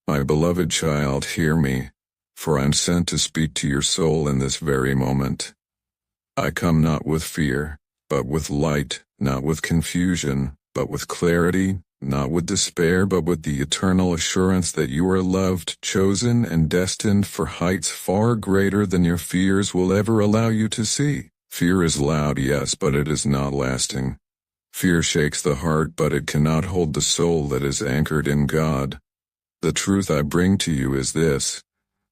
My beloved child, hear me, for I am sent to speak to your soul in this very moment. I come not with fear, but with light, not with confusion, but with clarity, not with despair, but with the eternal assurance that you are loved, chosen, and destined for heights far greater than your fears will ever allow you to see. Fear is loud, yes, but it is not lasting. Fear shakes the heart, but it cannot hold the soul that is anchored in God. The truth I bring to you is this: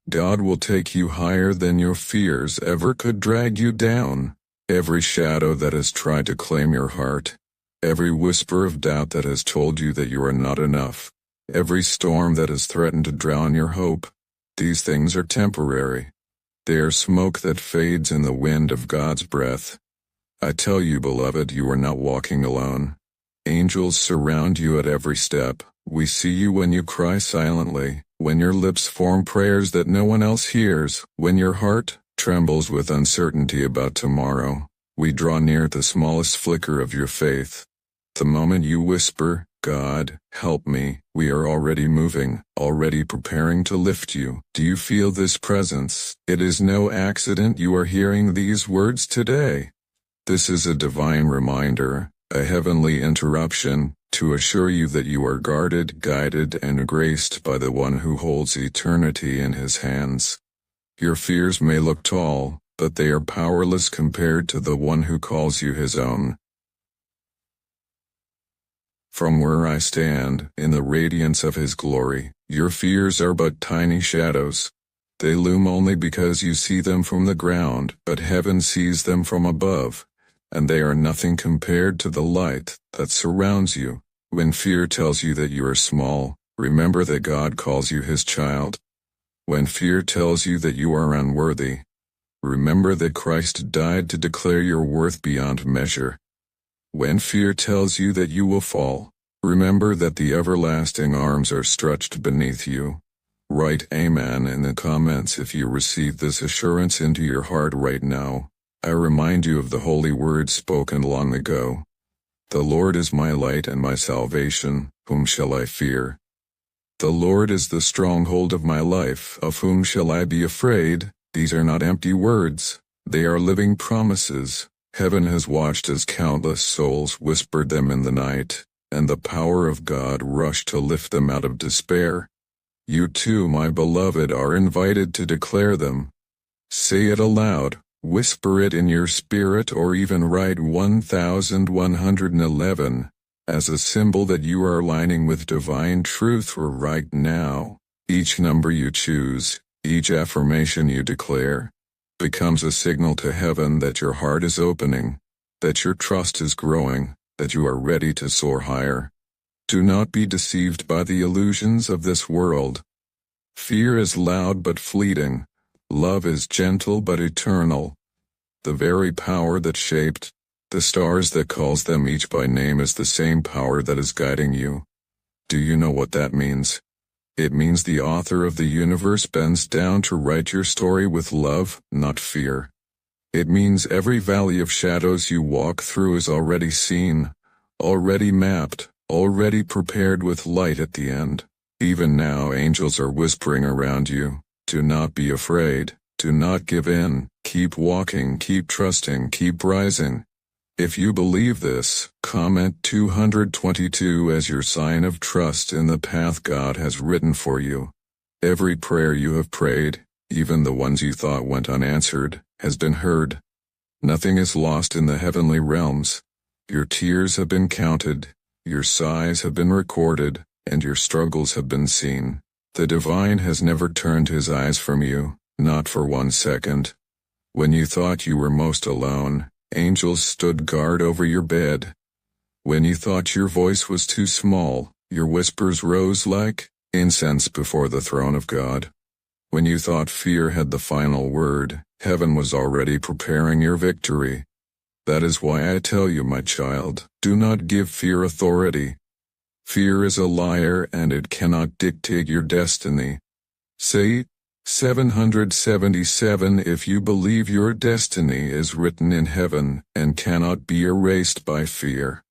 God will take you higher than your fears ever could drag you down. Every shadow that has tried to claim your heart, every whisper of doubt that has told you that you are not enough, every storm that has threatened to drown your hope, these things are temporary. They are smoke that fades in the wind of God's breath. I tell you, beloved, you are not walking alone. Angels surround you at every step. We see you when you cry silently, when your lips form prayers that no one else hears, when your heart trembles with uncertainty about tomorrow. We draw near the smallest flicker of your faith. The moment you whisper, God, help me, we are already moving, already preparing to lift you. Do you feel this presence? It is no accident you are hearing these words today. This is a divine reminder, a heavenly interruption, to assure you that you are guarded, guided, and graced by the one who holds eternity in his hands. Your fears may look tall, but they are powerless compared to the one who calls you his own. From where I stand, in the radiance of his glory, your fears are but tiny shadows. They loom only because you see them from the ground, but heaven sees them from above, and they are nothing compared to the light that surrounds you. When fear tells you that you are small, remember that God calls you his child. When fear tells you that you are unworthy, remember that Christ died to declare your worth beyond measure. When fear tells you that you will fall, remember that the everlasting arms are stretched beneath you. Write Amen in the comments if you receive this assurance into your heart right now. I remind you of the holy words spoken long ago. The Lord is my light and my salvation, whom shall I fear? The Lord is the stronghold of my life, of whom shall I be afraid? These are not empty words, they are living promises. Heaven has watched as countless souls whispered them in the night, and the power of God rushed to lift them out of despair. You too, my beloved, are invited to declare them. Say it aloud, whisper it in your spirit, or even write 1111 as a symbol that you are aligning with divine truth right now. Each number you choose, each affirmation you declare, becomes a signal to heaven that your heart is opening, that your trust is growing, that you are ready to soar higher. Do not be deceived by the illusions of this world. Fear is loud but fleeting. Love is gentle but eternal. The very power that shaped the stars that calls them each by name is the same power that is guiding you. Do you know what that means? It means the author of the universe bends down to write your story with love, not fear. It means every valley of shadows you walk through is already seen, already mapped, already prepared with light at the end. Even now angels are whispering around you, do not be afraid, do not give in, keep walking, keep trusting, keep rising. If you believe this, comment 222 as your sign of trust in the path God has written for you. Every prayer you have prayed, even the ones you thought went unanswered, has been heard. Nothing is lost in the heavenly realms. Your tears have been counted, your sighs have been recorded, and your struggles have been seen. The divine has never turned his eyes from you, not for 1 second. When you thought you were most alone, angels stood guard over your bed. When you thought your voice was too small, your whispers rose like incense before the throne of God. When you thought fear had the final word, heaven was already preparing your victory. That is why I tell you, my child, do not give fear authority. Fear is a liar and it cannot dictate your destiny. Say 777 if you believe your destiny is written in heaven and cannot be erased by fear.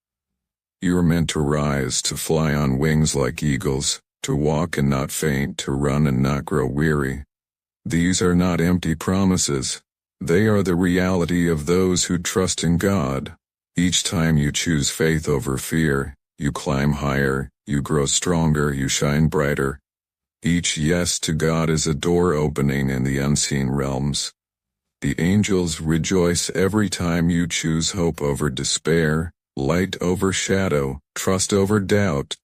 You are meant to rise, to fly on wings like eagles, to walk and not faint, to run and not grow weary. These are not empty promises. They are the reality of those who trust in God. Each time you choose faith over fear, you climb higher, you grow stronger, you shine brighter. Each yes to God is a door opening in the unseen realms. The angels rejoice every time you choose hope over despair, light over shadow, trust over doubt.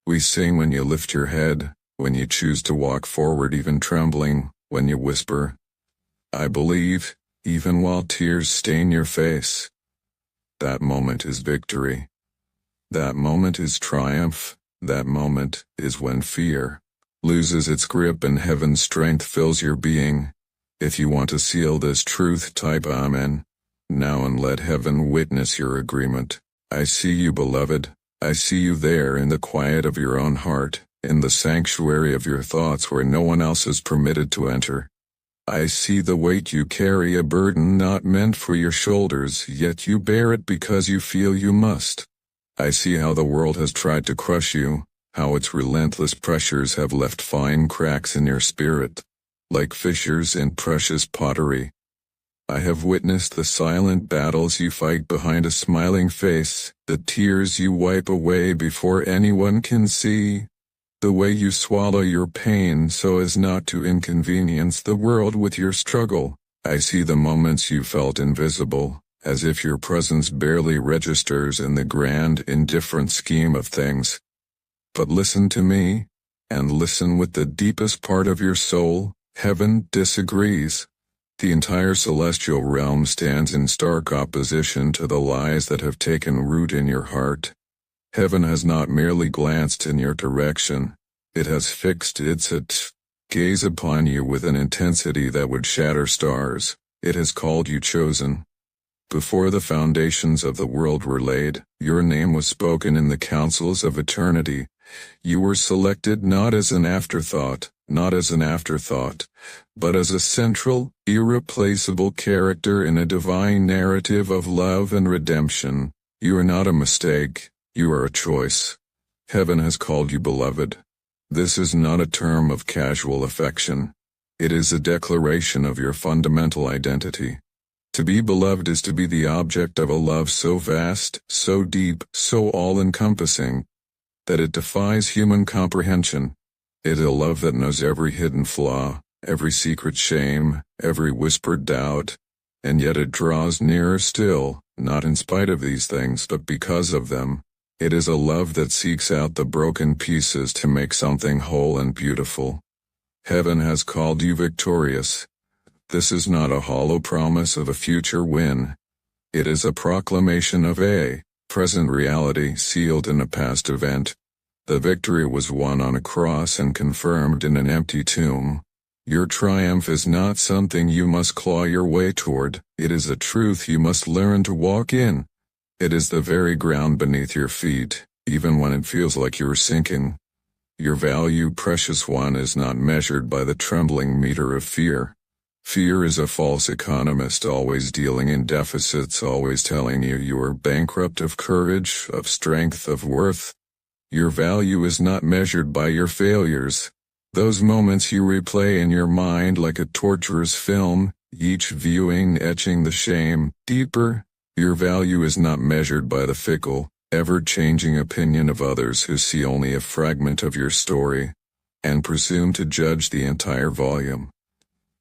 We sing when you lift your head, when you choose to walk forward even trembling, when you whisper, I believe, even while tears stain your face. That moment is victory. That moment is triumph. That moment is when fear loses its grip and heaven's strength fills your being. If you want to seal this truth, type Amen now and let heaven witness your agreement. I see you, beloved. I see you there in the quiet of your own heart, in the sanctuary of your thoughts where no one else is permitted to enter. I see the weight you carry, a burden not meant for your shoulders, yet you bear it because you feel you must. I see how the world has tried to crush you, how its relentless pressures have left fine cracks in your spirit, like fissures in precious pottery. I have witnessed the silent battles you fight behind a smiling face, the tears you wipe away before anyone can see, the way you swallow your pain so as not to inconvenience the world with your struggle. I see the moments you felt invisible, as if your presence barely registers in the grand, indifferent scheme of things. But listen to me, and listen with the deepest part of your soul. Heaven disagrees. The entire celestial realm stands in stark opposition to the lies that have taken root in your heart. Heaven has not merely glanced in your direction, it has fixed its gaze upon you with an intensity that would shatter stars. It has called you chosen. Before the foundations of the world were laid, your name was spoken in the councils of eternity. You were selected not as an afterthought, but as a central, irreplaceable character in a divine narrative of love and redemption. You are not a mistake, you are a choice. Heaven has called you beloved. This is not a term of casual affection. It is a declaration of your fundamental identity. To be beloved is to be the object of a love so vast, so deep, so all-encompassing, that it defies human comprehension. It is a love that knows every hidden flaw, every secret shame, every whispered doubt, and yet it draws nearer still, not in spite of these things but because of them. It is a love that seeks out the broken pieces to make something whole and beautiful. Heaven has called you victorious. This is not a hollow promise of a future win. It is a proclamation of a present reality sealed in a past event. The victory was won on a cross and confirmed in an empty tomb. Your triumph is not something you must claw your way toward, it is a truth you must learn to walk in. It is the very ground beneath your feet, even when it feels like you are sinking. Your value, precious one, is not measured by the trembling meter of fear. Fear is a false economist, always dealing in deficits, always telling you are bankrupt of courage, of strength, of worth. Your value is not measured by your failures. Those moments you replay in your mind like a torturous film, each viewing etching the shame deeper. Your value is not measured by the fickle, ever-changing opinion of others who see only a fragment of your story, and presume to judge the entire volume.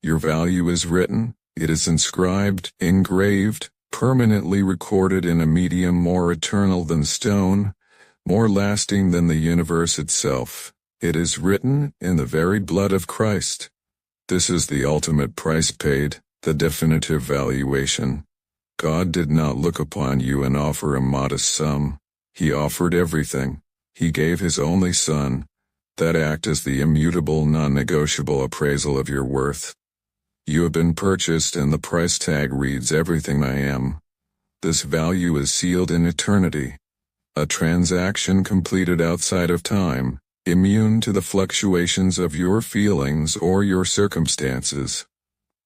Your value is written, it is inscribed, engraved, permanently recorded in a medium more eternal than stone, more lasting than the universe itself. It is written in the very blood of Christ. This is the ultimate price paid, the definitive valuation. God did not look upon you and offer a modest sum. He offered everything. He gave His only Son. That act is the immutable, non-negotiable appraisal of your worth. You have been purchased and the price tag reads everything I am. This value is sealed in eternity. A transaction completed outside of time, immune to the fluctuations of your feelings or your circumstances.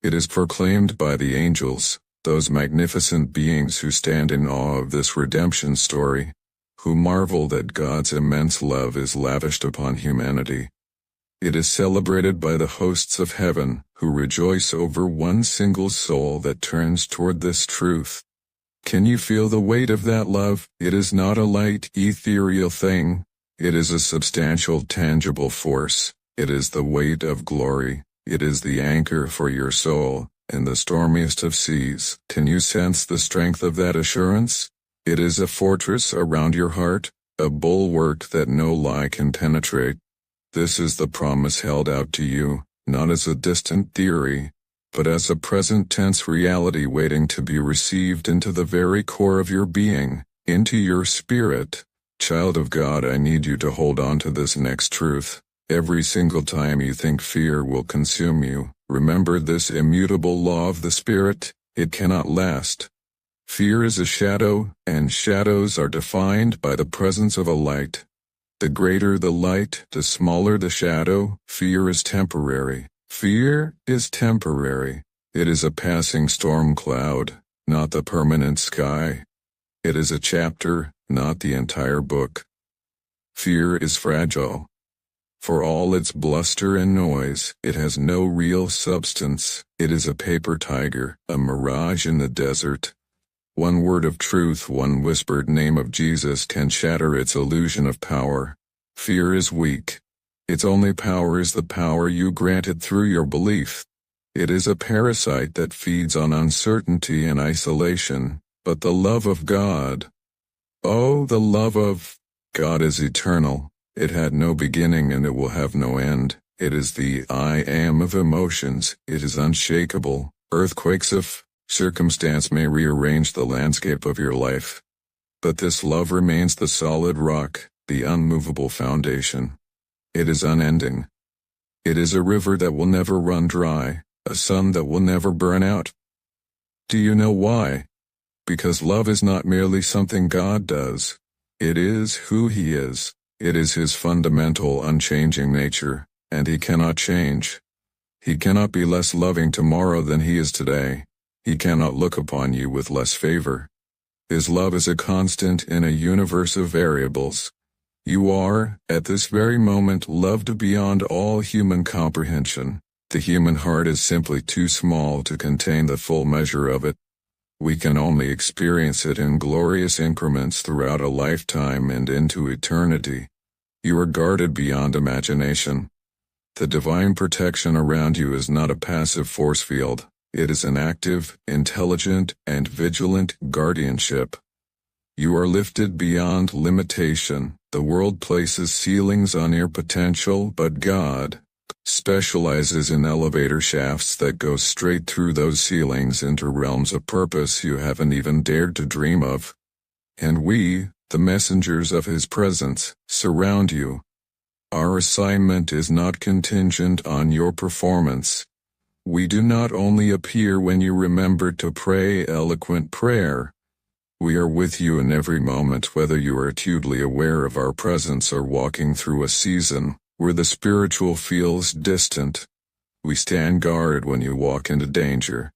It is proclaimed by the angels, those magnificent beings who stand in awe of this redemption story, who marvel that God's immense love is lavished upon humanity. It is celebrated by the hosts of heaven, who rejoice over one single soul that turns toward this truth. Can you feel the weight of that love? It is not a light, ethereal thing. It is a substantial, tangible force. It is the weight of glory. It is the anchor for your soul in the stormiest of seas. Can you sense the strength of that assurance? It is a fortress around your heart, a bulwark that no lie can penetrate. This is the promise held out to you, not as a distant theory, but as a present tense reality waiting to be received into the very core of your being, into your spirit. Child of God, I need you to hold on to this next truth. Every single time you think fear will consume you, remember this immutable law of the Spirit: it cannot last. Fear is a shadow, and shadows are defined by the presence of a light. The greater the light, the smaller the shadow. Fear is temporary. Fear is temporary. It is a passing storm cloud, not the permanent sky. It is a chapter, not the entire book. Fear is fragile. For all its bluster and noise, it has no real substance. It is a paper tiger, a mirage in the desert. One word of truth, one whispered name of Jesus can shatter its illusion of power. Fear is weak. Its only power is the power you granted through your belief. It is a parasite that feeds on uncertainty and isolation, but the love of God, oh, the love of God is eternal. It had no beginning and it will have no end. It is the I am of emotions. It is unshakable. Earthquakes of circumstance may rearrange the landscape of your life, but this love remains the solid rock, the unmovable foundation. It is unending. It is a river that will never run dry, a sun that will never burn out. Do you know why? Because love is not merely something God does. It is who He is. It is His fundamental, unchanging nature, and He cannot change. He cannot be less loving tomorrow than He is today. He cannot look upon you with less favor. His love is a constant in a universe of variables. You are, at this very moment, loved beyond all human comprehension. The human heart is simply too small to contain the full measure of it. We can only experience it in glorious increments throughout a lifetime and into eternity. You are guarded beyond imagination. The divine protection around you is not a passive force field. It is an active, intelligent, and vigilant guardianship. You are lifted beyond limitation. The world places ceilings on your potential, but God specializes in elevator shafts that go straight through those ceilings into realms of purpose you haven't even dared to dream of. And we, the messengers of His presence, surround you. Our assignment is not contingent on your performance. We do not only appear when you remember to pray eloquent prayer. We are with you in every moment, whether you are acutely aware of our presence or walking through a season where the spiritual feels distant. We stand guard when you walk into danger,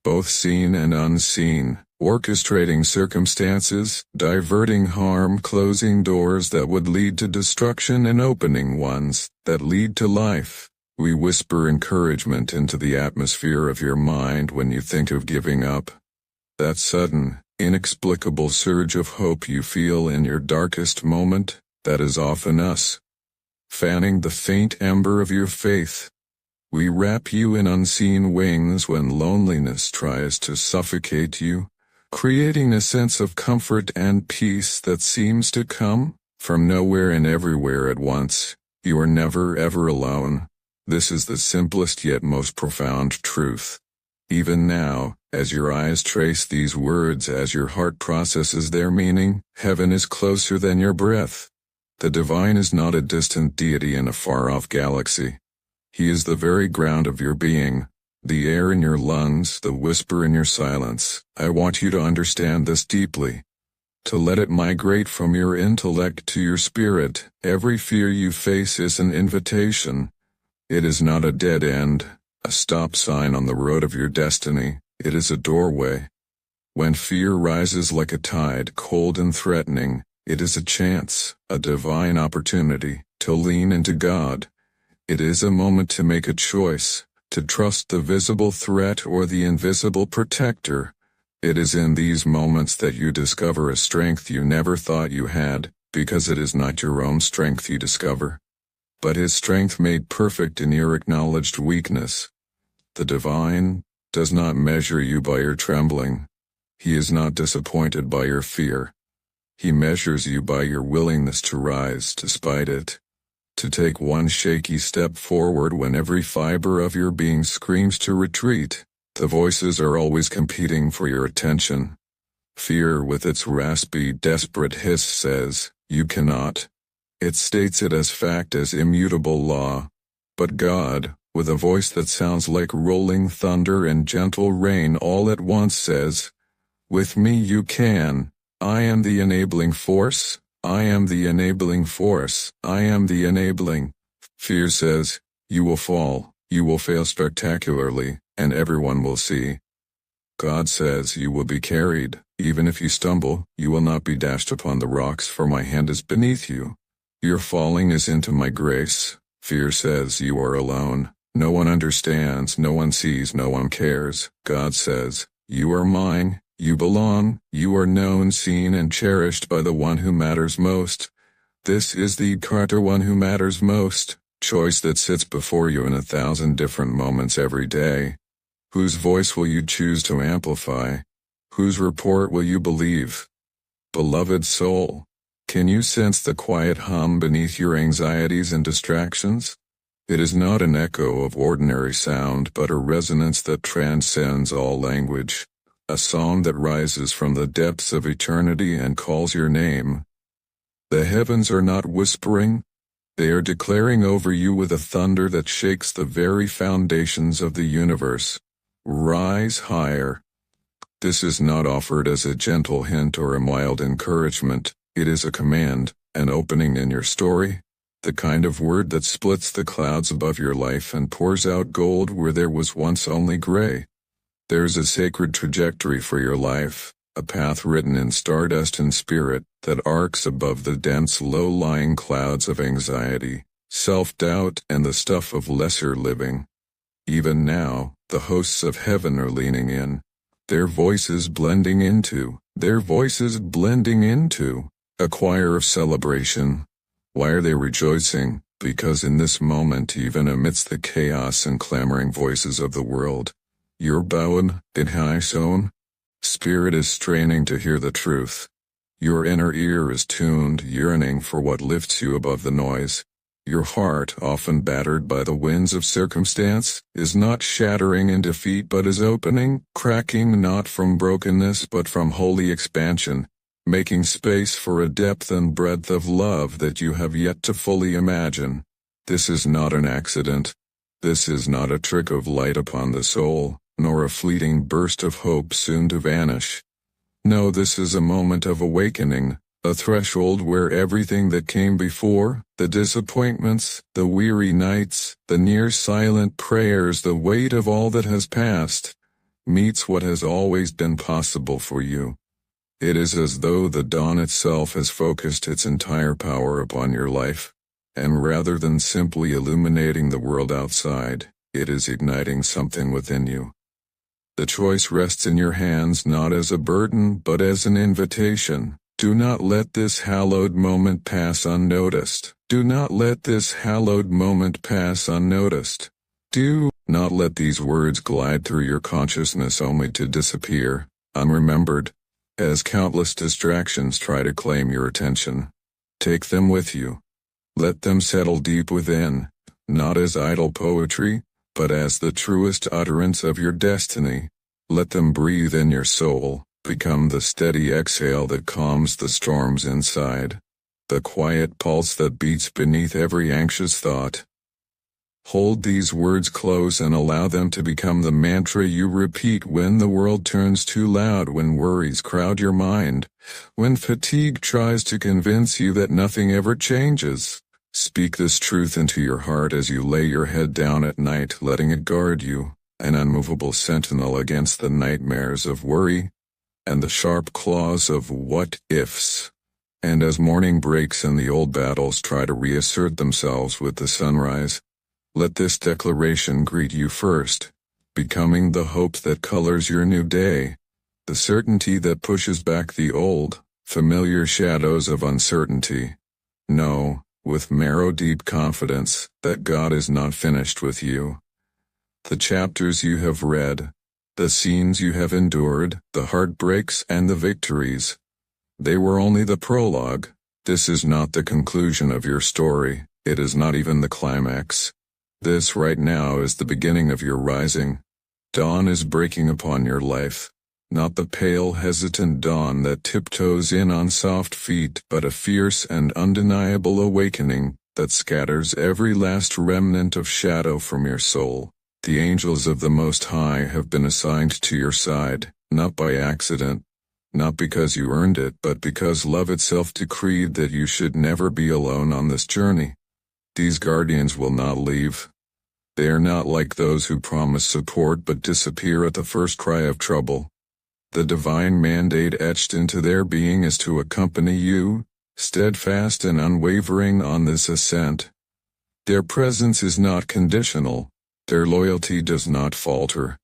both seen and unseen, orchestrating circumstances, diverting harm, closing doors that would lead to destruction and opening ones that lead to life. We whisper encouragement into the atmosphere of your mind when you think of giving up. That sudden, inexplicable surge of hope you feel in your darkest moment, that is often us, fanning the faint ember of your faith. We wrap you in unseen wings when loneliness tries to suffocate you, creating a sense of comfort and peace that seems to come from nowhere and everywhere at once. You are never ever alone. This is the simplest yet most profound truth. Even now, as your eyes trace these words, as your heart processes their meaning, heaven is closer than your breath. The divine is not a distant deity in a far-off galaxy. He is the very ground of your being, the air in your lungs, the whisper in your silence. I want you to understand this deeply, to let it migrate from your intellect to your spirit. Every fear you face is an invitation. It is not a dead end, a stop sign on the road of your destiny. It is a doorway. When fear rises like a tide, cold and threatening, It is a chance, a divine opportunity, to lean into God. It is a moment to make a choice, to trust the visible threat or the invisible protector. It is in these moments that you discover a strength you never thought you had, because it is not your own strength you discover, but His strength made perfect in your acknowledged weakness. The divine does not measure you by your trembling. He is not disappointed by your fear. He measures you by your willingness to rise despite it, to take one shaky step forward when every fiber of your being screams to retreat. The voices are always competing for your attention. Fear with its raspy, desperate hiss says, "You cannot." It states it as fact, as immutable law. But God, with a voice that sounds like rolling thunder and gentle rain all at once, says, "With me you can. I am the enabling force. I am the enabling force. I am the enabling." Fear says, "You will fall. You will fail spectacularly, and everyone will see." God says, "You will be carried. Even if you stumble, you will not be dashed upon the rocks, for my hand is beneath you. Your falling is into my grace." Fear says, "You are alone. No one understands, no one sees, no one cares." God says, "You are mine. You belong. You are known, seen, and cherished by the one who matters most." This is the Carter one who matters most, choice that sits before you in 1,000 different moments every day. Whose voice will you choose to amplify? Whose report will you believe? Beloved soul, can you sense the quiet hum beneath your anxieties and distractions? It is not an echo of ordinary sound, but a resonance that transcends all language. A song that rises from the depths of eternity and calls your name. The heavens are not whispering. They are declaring over you with a thunder that shakes the very foundations of the universe. Rise higher. This is not offered as a gentle hint or a mild encouragement. It is a command, an opening in your story, the kind of word that splits the clouds above your life and pours out gold where there was once only gray. There's a sacred trajectory for your life, a path written in stardust and spirit that arcs above the dense, low-lying clouds of anxiety, self-doubt, and the stuff of lesser living. Even now, the hosts of heaven are leaning in, their voices blending into a choir of celebration. Why are they rejoicing? Because in this moment, even amidst the chaos and clamoring voices of the world, your bowed, in high zone, spirit is straining to hear the truth. Your inner ear is tuned, yearning for what lifts you above the noise. Your heart, often battered by the winds of circumstance, is not shattering in defeat but is opening, cracking not from brokenness but from holy expansion, making space for a depth and breadth of love that you have yet to fully imagine. This is not an accident. This is not a trick of light upon the soul, nor a fleeting burst of hope soon to vanish. No, this is a moment of awakening, a threshold where everything that came before, the disappointments, the weary nights, the near silent prayers, the weight of all that has passed, meets what has always been possible for you. It is as though the dawn itself has focused its entire power upon your life, and rather than simply illuminating the world outside, it is igniting something within you. The choice rests in your hands not as a burden but as an invitation. Do not let this hallowed moment pass unnoticed. Do not let this hallowed moment pass unnoticed. Do not let these words glide through your consciousness only to disappear, unremembered, as countless distractions try to claim your attention. Take them with you. Let them settle deep within, not as idle poetry, but as the truest utterance of your destiny. Let them breathe in your soul, become the steady exhale that calms the storms inside, the quiet pulse that beats beneath every anxious thought. Hold these words close and allow them to become the mantra you repeat when the world turns too loud, when worries crowd your mind, when fatigue tries to convince you that nothing ever changes. Speak this truth into your heart as you lay your head down at night, letting it guard you, an unmovable sentinel against the nightmares of worry and the sharp claws of what-ifs. And as morning breaks and the old battles try to reassert themselves with the sunrise, let this declaration greet you first, becoming the hope that colors your new day, the certainty that pushes back the old, familiar shadows of uncertainty. Know, with marrow-deep confidence, that God is not finished with you. The chapters you have read, the scenes you have endured, the heartbreaks and the victories, they were only the prologue. This is not the conclusion of your story, it is not even the climax. This right now is the beginning of your rising. Dawn is breaking upon your life. Not the pale, hesitant dawn that tiptoes in on soft feet, but a fierce and undeniable awakening that scatters every last remnant of shadow from your soul. The angels of the Most High have been assigned to your side, not by accident, not because you earned it, but because love itself decreed that you should never be alone on this journey. These guardians will not leave. They are not like those who promise support but disappear at the first cry of trouble. The divine mandate etched into their being is to accompany you, steadfast and unwavering on this ascent. Their presence is not conditional. Their loyalty does not falter.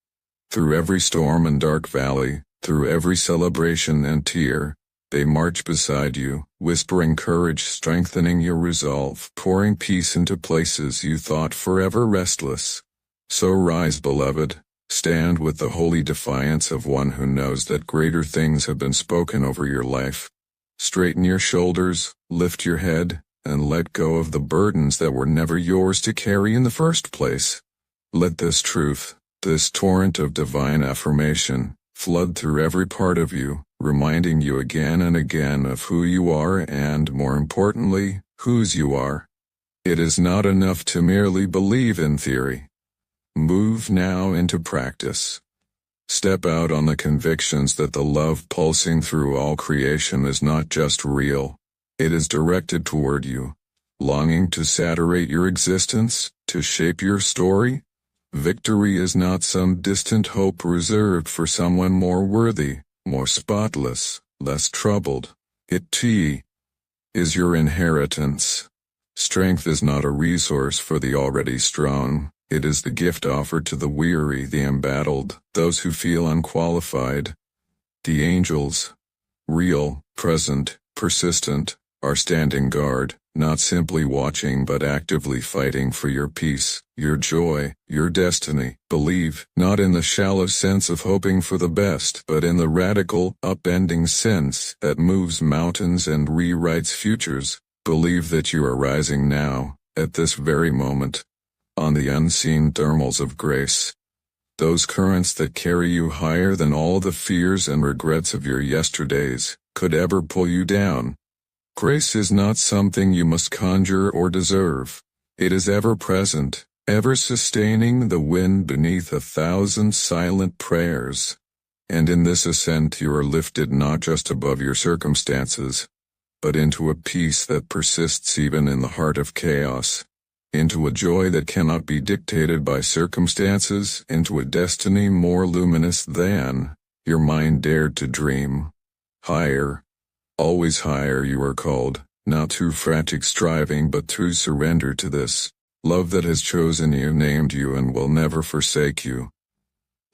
Through every storm and dark valley, through every celebration and tear, they march beside you, whispering courage, strengthening your resolve, pouring peace into places you thought forever restless. So rise, beloved, stand with the holy defiance of one who knows that greater things have been spoken over your life. Straighten your shoulders, lift your head, and let go of the burdens that were never yours to carry in the first place. Let this truth, this torrent of divine affirmation, flood through every part of you, reminding you again and again of who you are and, more importantly, whose you are. It is not enough to merely believe in theory. Move now into practice. Step out on the convictions that the love pulsing through all creation is not just real, it is directed toward you, longing to saturate your existence, to shape your story. Victory is not some distant hope reserved for someone more worthy, more spotless, less troubled. It, too, is your inheritance. Strength is not a resource for the already strong, it is the gift offered to the weary, the embattled, those who feel unqualified. The angels, real, present, persistent, are standing guard, not simply watching but actively fighting for your peace, your joy, your destiny. Believe, not in the shallow sense of hoping for the best, but in the radical, upending sense that moves mountains and rewrites futures. Believe that you are rising now, at this very moment, on the unseen thermals of grace. Those currents that carry you higher than all the fears and regrets of your yesterdays could ever pull you down. Grace is not something you must conjure or deserve. It is ever present, ever sustaining the wind beneath 1,000 silent prayers. And in this ascent you are lifted not just above your circumstances, but into a peace that persists even in the heart of chaos, into a joy that cannot be dictated by circumstances, into a destiny more luminous than your mind dared to dream. Higher. Always higher you are called, not through frantic striving but through surrender to this love that has chosen you, named you, and will never forsake you.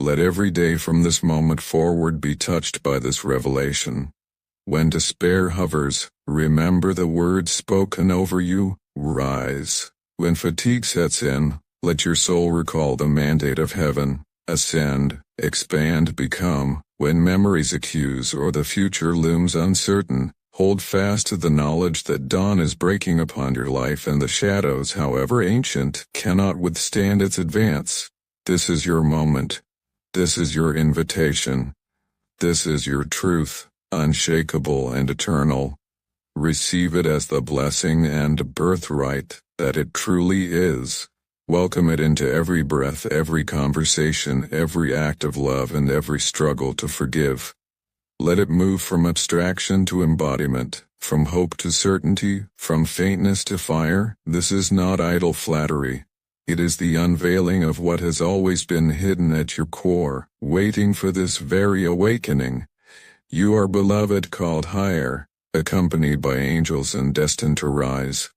Let every day from this moment forward be touched by this revelation. When despair hovers, remember the words spoken over you, rise. When fatigue sets in, let your soul recall the mandate of heaven, ascend, expand, become. When memories accuse or the future looms uncertain, hold fast to the knowledge that dawn is breaking upon your life and the shadows, however ancient, cannot withstand its advance. This is your moment. This is your invitation. This is your truth, unshakable and eternal. Receive it as the blessing and birthright that it truly is. Welcome it into every breath, every conversation, every act of love, and every struggle to forgive. Let it move from abstraction to embodiment, from hope to certainty, from faintness to fire. This is not idle flattery. It is the unveiling of what has always been hidden at your core, waiting for this very awakening. You are beloved, called higher, accompanied by angels and destined to rise.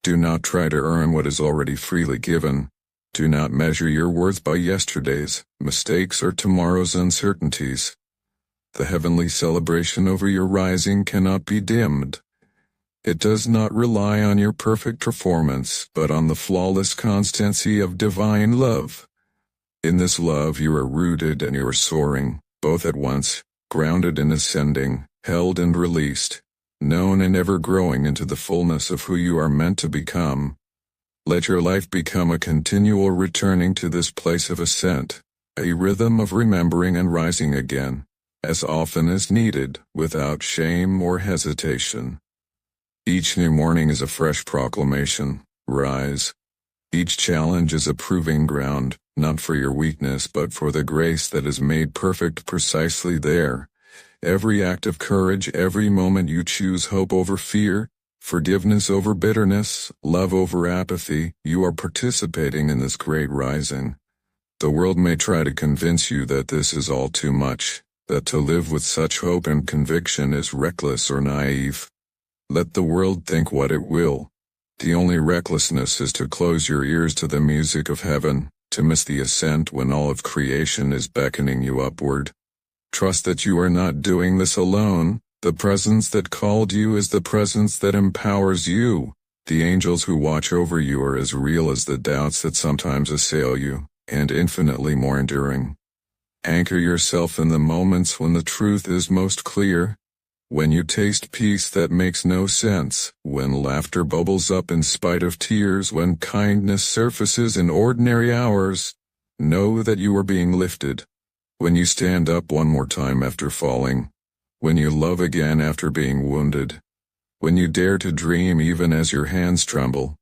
Do not try to earn what is already freely given. Do not measure your worth by yesterday's mistakes or tomorrow's uncertainties. The heavenly celebration over your rising cannot be dimmed. It does not rely on your perfect performance, but on the flawless constancy of divine love. In this love you are rooted and you are soaring, both at once, grounded and ascending, held and released, known and ever growing into the fullness of who you are meant to become. Let your life become a continual returning to this place of ascent, a rhythm of remembering and rising again, as often as needed, without shame or hesitation. Each new morning is a fresh proclamation, rise. Each challenge is a proving ground, not for your weakness but for the grace that is made perfect precisely there. Every act of courage, every moment you choose hope over fear, forgiveness over bitterness, love over apathy, you are participating in this great rising. The world may try to convince you that this is all too much, that to live with such hope and conviction is reckless or naive. Let the world think what it will. The only recklessness is to close your ears to the music of heaven, to miss the ascent when all of creation is beckoning you upward. Trust that you are not doing this alone. The presence that called you is the presence that empowers you. The angels who watch over you are as real as the doubts that sometimes assail you, and infinitely more enduring. Anchor yourself in the moments when the truth is most clear. When you taste peace that makes no sense, when laughter bubbles up in spite of tears, when kindness surfaces in ordinary hours, know that you are being lifted. When you stand up one more time after falling, when you love again after being wounded, when you dare to dream even as your hands tremble.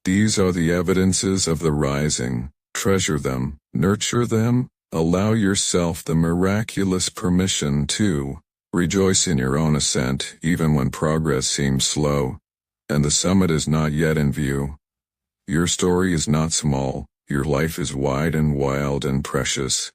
These are the evidences of the rising. Treasure them, nurture them, allow yourself the miraculous permission to rejoice in your own ascent even when progress seems slow, and the summit is not yet in view. Your story is not small, your life is wide and wild and precious.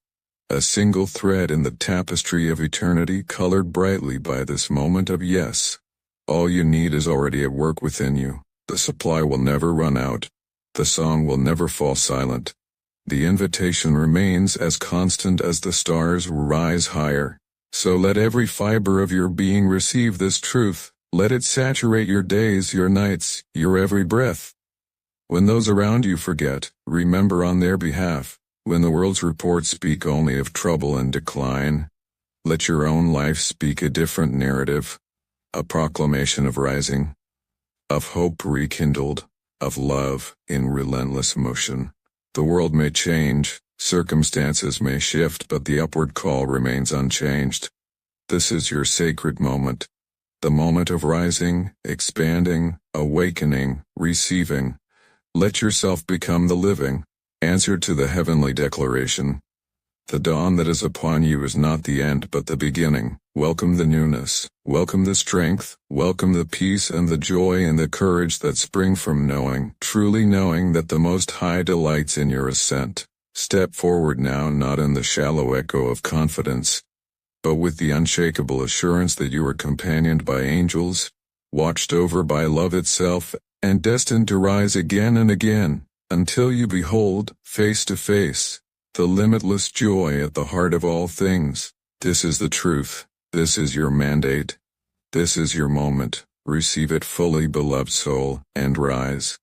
A single thread in the tapestry of eternity colored brightly by this moment of yes. All you need is already at work within you. The supply will never run out. The song will never fall silent. The invitation remains as constant as the stars rise higher. So let every fiber of your being receive this truth. Let it saturate your days, your nights, your every breath. When those around you forget, remember on their behalf. When the world's reports speak only of trouble and decline, let your own life speak a different narrative, a proclamation of rising, of hope rekindled, of love in relentless motion. The world may change, circumstances may shift, but the upward call remains unchanged. This is your sacred moment, the moment of rising, expanding, awakening, receiving. Let yourself become the living answer to the heavenly declaration. The dawn that is upon you is not the end but the beginning. Welcome the newness, welcome the strength, welcome the peace and the joy and the courage that spring from knowing, truly knowing that the Most High delights in your ascent. Step forward now, not in the shallow echo of confidence, but with the unshakable assurance that you are companioned by angels, watched over by love itself, and destined to rise again and again, until you behold, face to face, the limitless joy at the heart of all things. This is the truth. This is your mandate. This is your moment. Receive it fully, beloved soul, and rise.